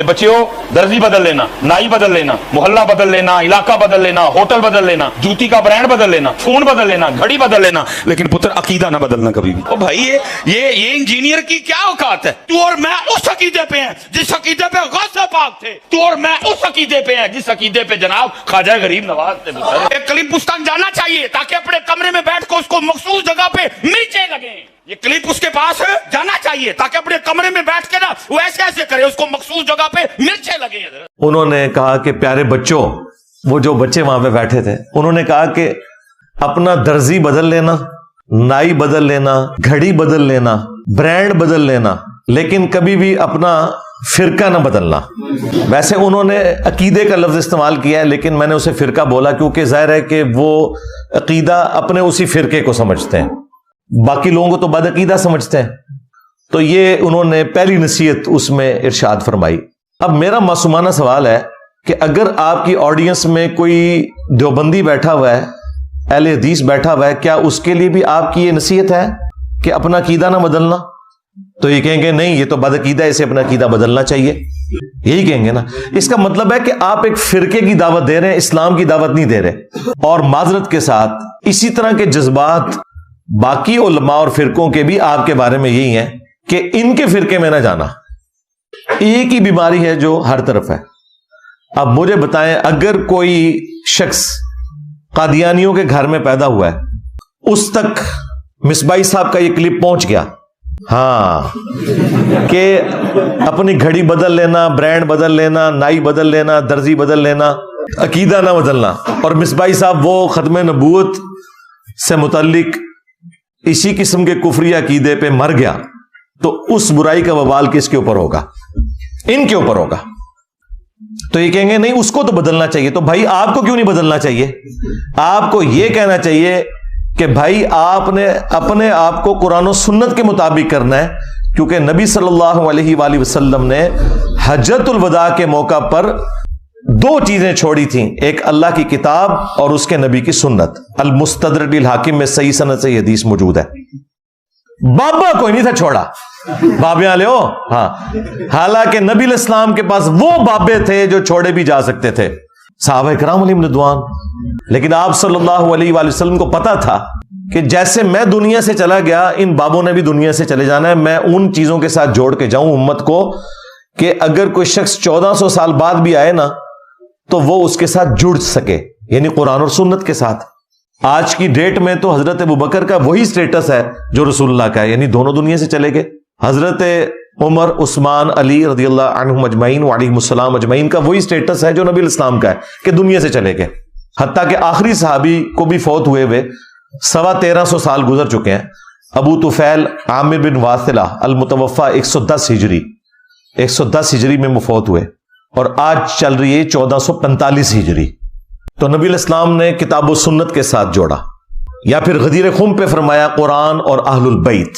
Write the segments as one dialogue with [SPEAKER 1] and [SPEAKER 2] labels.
[SPEAKER 1] बच्चियों, दर्जी बदल लेना, नाई बदल लेना, मोहल्ला बदल लेना, इलाका बदल लेना, होटल बदल लेना, जूती का ब्रांड बदल लेना, फोन बदल लेना, घड़ी बदल लेना, लेकिन पुत्र अकीदा ना बदलना कभी भी। ओ भाई, ये इंजीनियर की क्या औकात है? तू और मैं उस अकीदे पे हैं जिस अकीदे पे गौसे पाक थे। तू और मैं उस अकीदे पे हैं जिस अकीदे पे जनाब ख्वाजा गरीब नवाज थे। एक क्लिप पुस्तक जाना चाहिए ताकि अपने कमरे में बैठ कर उसको मखसूस जगह पे मिर्चें लगे। ये क्लिप उसके पास जाना चाहिए ताकि अपने कमरे में बैठ के ना वो ऐसे ऐसे करे, उसको मखसूस जगह पे मिर्चें लगे।
[SPEAKER 2] उन्होंने कहा कि प्यारे बच्चों, वो जो बच्चे वहां पे बैठे थे, उन्होंने कहा कि अपना दर्जी बदल लेना, नाई बदल लेना, घड़ी बदल लेना, ब्रांड बदल लेना, लेकिन कभी भी अपना फिरका ना बदलना। वैसे उन्होंने अकीदे का लफ्ज इस्तेमाल किया है, लेकिन मैंने उसे फिरका बोला क्योंकि जाहिर है कि वो अकीदा अपने उसी फिरके को समझते हैं, बाकी लोगों को तो बदअकीदा समझते हैं। तो ये उन्होंने पहली नसीहत उसमें इरशाद फरमाई। अब मेरा मासूमाना सवाल है कि अगर आपकी ऑडियंस में कोई देवबंदी बैठा हुआ है, अहले हदीस बैठा हुआ है, क्या उसके लिए भी आपकी ये नसीहत है कि अपना अकीदा ना बदलना? तो ये कहेंगे नहीं, ये तो बदअकीदा है, इसे अपना अकीदा बदलना चाहिए, यही कहेंगे ना। इसका मतलब है कि आप एक फिरके की दावत दे रहे हैं, इस्लाम की दावत नहीं दे रहे। और माजरत के साथ इसी तरह के जज्बात बाकी उलमा और फिरकों के भी आपके बारे में यही हैं कि इनके फिरके में ना जाना। एक ही बीमारी है जो हर तरफ है। अब मुझे बताएं, अगर कोई शख्स कादियानियों के घर में पैदा हुआ है, उस तक मिसबाई साहब का ये क्लिप पहुंच गया, हाँ, कि अपनी घड़ी बदल लेना, ब्रांड बदल लेना, नाई बदल लेना, दर्जी बदल लेना, अकीदा ना बदलना, और मिसबाई साहब वो खत्म नबूवत से मुतल्लिक इसी किस्म के कुफरी अकीदे पे मर गया, तो उस बुराई का वबाल किसके ऊपर होगा? इनके ऊपर होगा। तो ये कहेंगे नहीं, उसको तो बदलना चाहिए। तो भाई आपको क्यों नहीं बदलना चाहिए? आपको यह कहना चाहिए कि भाई आपने अपने आप को कुरान और सुन्नत के मुताबिक करना है, क्योंकि नबी सल्लल्लाहु अलैहि वसल्लम ने हज्जतुल वदा के मौका पर दो चीजें छोड़ी थी, एक अल्लाह की किताब और उसके नबी की सुन्नत। अल मुस्तदरक बिल हाकिम में सही सनद से हदीस मौजूद है। बाबा कोई नहीं था छोड़ा, बाबे वाले हो, हाँ, हालांकि नबी इस्लाम के पास वो बाबे थे जो छोड़े भी जा सकते थे, सहाबा इकराम अलैहिम रिदवान। लेकिन आप सल्लल्लाहु अलैहि वसल्लम को पता था कि जैसे मैं दुनिया से चला गया, इन बाबों ने भी दुनिया से चले जाना है। मैं उन चीजों के साथ जोड़ के जाऊं उम्मत को कि अगर कोई शख्स 1400 साल बाद भी आए ना, तो वो उसके साथ जुड़ सके, यानी कुरान और सुन्नत के साथ। आज की डेट में तो हजरत अबू बकर का वही स्टेटस है जो रसूलुल्लाह का है, यानी दोनों दुनिया से चले गए। हजरत उमर, उस्मान, अली रदियल्लाहु अन्हुम अजमईन व अलैहिमुस्सलाम अजमईन का वही स्टेटस है जो नबी इस्लाम का है कि दुनिया से चले गए। हत्ता कि आखिरी सहाबी को भी फौत हुए हुए 1350 साल गुजर चुके हैं। अबू तुफैल आमिर बिन वासिला अल मुतवफ़ा 110 हिजरी में मुफौत हुए, और आज चल रही है 1445 हिजरी। तो नबी इस्लाम ने किताब व सुन्नत के साथ जोड़ा। या फिर गदीर खुम पे फरमाया कुरान और अहलुल बैत,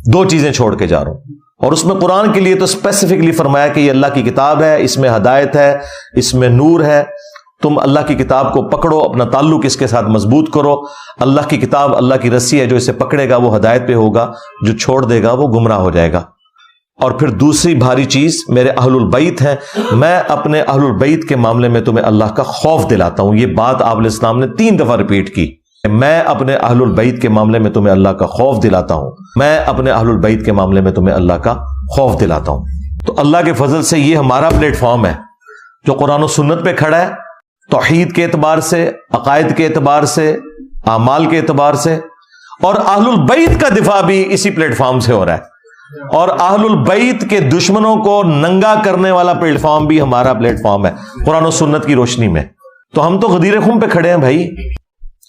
[SPEAKER 2] दो चीजें छोड़ के जा रहा हूं। और उसमें कुरान के लिए तो स्पेसिफिकली फरमाया कि ये अल्लाह की किताब है, इसमें हदायत है, इसमें नूर है। तुम अल्लाह की किताब को पकड़ो, अपना ताल्लुक इसके साथ मजबूत करो। अल्लाह की किताब अल्लाह की रस्सी है, जो इसे पकड़ेगा वो हदायत पे होगा, जो छोड़ देगा वो गुमराह हो जाएगा। और फिर दूसरी भारी चीज मेरे अहलुल बैत है, मैं अपने अहलुल बैत के मामले में तुम्हें अल्लाह का खौफ दिलाता हूं। ये बात आप इस्लाम ने 3 दफा रिपीट की, मैं अपने अहलुल बैत के मामले में तुम्हें अल्लाह का खौफ दिलाता हूं, मैं अपने अहलुल बैत के मामले में तुम्हें अल्लाह का खौफ दिलाता हूं। तो अल्लाह के फजल से ये हमारा प्लेटफॉर्म है जो कुरान और सुन्नत पे खड़ा है, तौहीद के एतबार से, अकायद के एतबार से, आमाल के एतबार से, और अहलुल बैत का दिफा भी इसी प्लेटफॉर्म से हो रहा है। और अहलुल बैत के दुश्मनों को नंगा करने वाला प्लेटफॉर्म भी हमारा प्लेटफॉर्म है कुरान और सुन्नत की रोशनी में। तो हम तो गदीर खुम पे खड़े हैं भाई,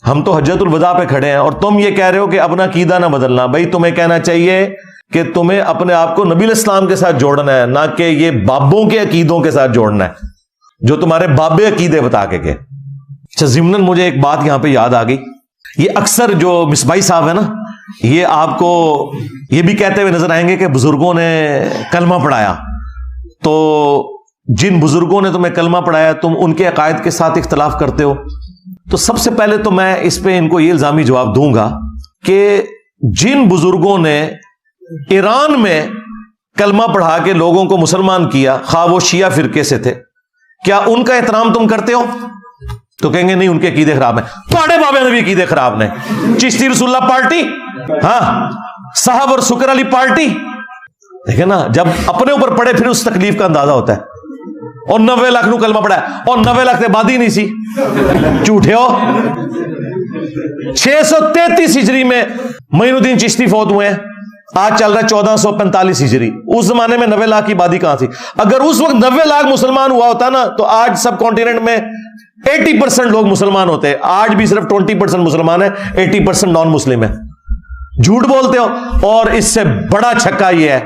[SPEAKER 2] हम तो हज्जतुल वदा पे खड़े हैं, और तुम ये कह रहे हो कि अपना अकीदा ना बदलना। भाई तुम्हें कहना चाहिए कि तुम्हें अपने आप को नबी इस्लाम के साथ जोड़ना है, ना कि ये बाबों के अकीदों के साथ जोड़ना है जो तुम्हारे बाबे अकीदे बता के गए। अच्छा, ज़िम्नन मुझे एक बात यहां पे याद आ गई। ये अक्सर जो मिसबाई साहब है ना, ये आपको ये भी कहते हुए नजर आएंगे कि बुजुर्गों ने कलमा पढ़ाया। तो जिन बुजुर्गों ने तुम्हें कलमा पढ़ाया, तुम उनके अकायद के साथ इख्तलाफ करते हो। तो सबसे पहले तो मैं इस पे इनको ये इल्जामी जवाब दूंगा कि जिन बुजुर्गों ने ईरान में کلمہ پڑھا کے لوگوں کو مسلمان کیا، خواہ وہ شیعہ فرقے سے تھے، کیا ان کا احترام تم کرتے ہو؟ تو کہیں گے نہیں، ان کے عقیدے خراب ہیں۔ تھوڑے بابے نے بھی عقیدے خراب نے۔ چشتی رسول اللہ پارٹی، ہاں، صاحب اور سکر علی پارٹی، دیکھیں نا، جب اپنے اوپر پڑے پھر اس تکلیف کا اندازہ ہوتا ہے۔ اور 90 لاکھ نو کلمہ پڑھا ہے، اور 90 لاکھ آبادی نہیں سی، جھوٹے ہو۔ 633 ہجری میں معین الدین چشتی فوت ہوئے ہیں، آج چل رہا ہے 1445 ہجری۔ اس زمانے میں 90 لاکھ کی آبادی کہاں تھی؟ اگر اس وقت 90 لاکھ مسلمان ہوا ہوتا نا تو آج سب کانٹیننٹ میں 80% لوگ مسلمان ہوتے۔ آج بھی صرف 20% مسلمان ہیں، 80% نان مسلم ہیں۔ جھوٹ بولتے ہو۔ اور اس سے بڑا چھکا یہ ہے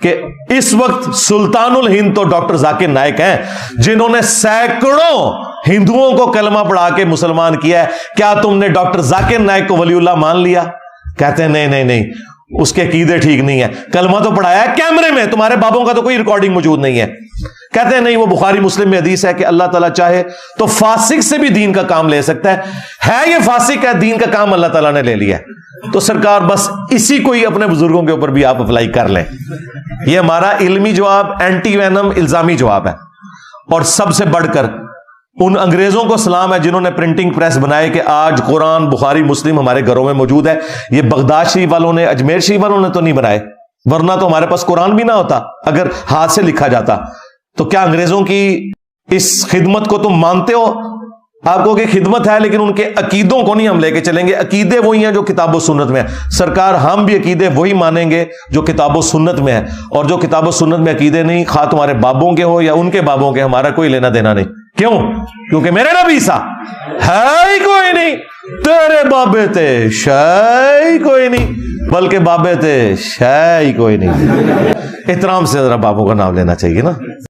[SPEAKER 2] کہ اس وقت سلطان الہند تو ڈاکٹر ذاکر نائک ہیں، جنہوں نے سینکڑوں ہندوؤں کو کلمہ پڑھا کے مسلمان کیا ہے۔ کیا تم نے ڈاکٹر ذاکر نائک کو ولی اللہ مان لیا؟ کہتے ہیں نہیں نہیں نہیں، اس کے عقیدے ٹھیک نہیں ہے۔ کلمہ تو پڑھایا ہے کیمرے میں، تمہارے بابوں کا تو کوئی ریکارڈنگ موجود نہیں ہے۔ کہتے ہیں نہیں، وہ بخاری مسلم میں حدیث ہے کہ اللہ تعالیٰ چاہے تو فاسق سے بھی دین کا کام لے سکتا ہے یہ فاسق ہے، دین کا کام اللہ تعالیٰ نے لے لیا ہے۔ تو سرکار بس اسی کو ہی اپنے بزرگوں کے اوپر بھی آپ اپلائی کر لیں۔ یہ ہمارا علمی جواب، اینٹی وینم الزامی جواب ہے۔ اور سب سے بڑھ کر ان انگریزوں کو سلام ہے جنہوں نے پرنٹنگ پریس بنائے کہ آج قرآن، بخاری، مسلم ہمارے گھروں میں موجود ہے۔ یہ بغداد شریف والوں نے، اجمیر شریف والوں نے تو نہیں بنائے، ورنہ تو ہمارے پاس قرآن بھی نہ ہوتا اگر ہاتھ سے لکھا جاتا۔ تو کیا انگریزوں کی اس خدمت کو تم مانتے ہو؟ آپ کو کہ خدمت ہے، لیکن ان کے عقیدوں کو نہیں ہم لے کے چلیں گے۔ عقیدے وہی ہیں جو کتاب و سنت میں ہیں۔ سرکار ہم بھی عقیدے وہی مانیں گے جو کتاب و سنت میں ہے، اور جو کتاب و سنت میں عقیدے نہیں، خواہ تمہارے بابوں کے ہو یا ان کے بابوں کے، ہمارا کوئی لینا دینا نہیں۔ کیوں؟ کیونکہ میرے نبی سا ہے ہی کوئی نہیں، تیرے بابے تھے شے ہی کوئی نہیں، بلکہ بابے تھے شے ہی کوئی نہیں۔ احترام سے ذرا بابوں کا نام لینا چاہیے نا۔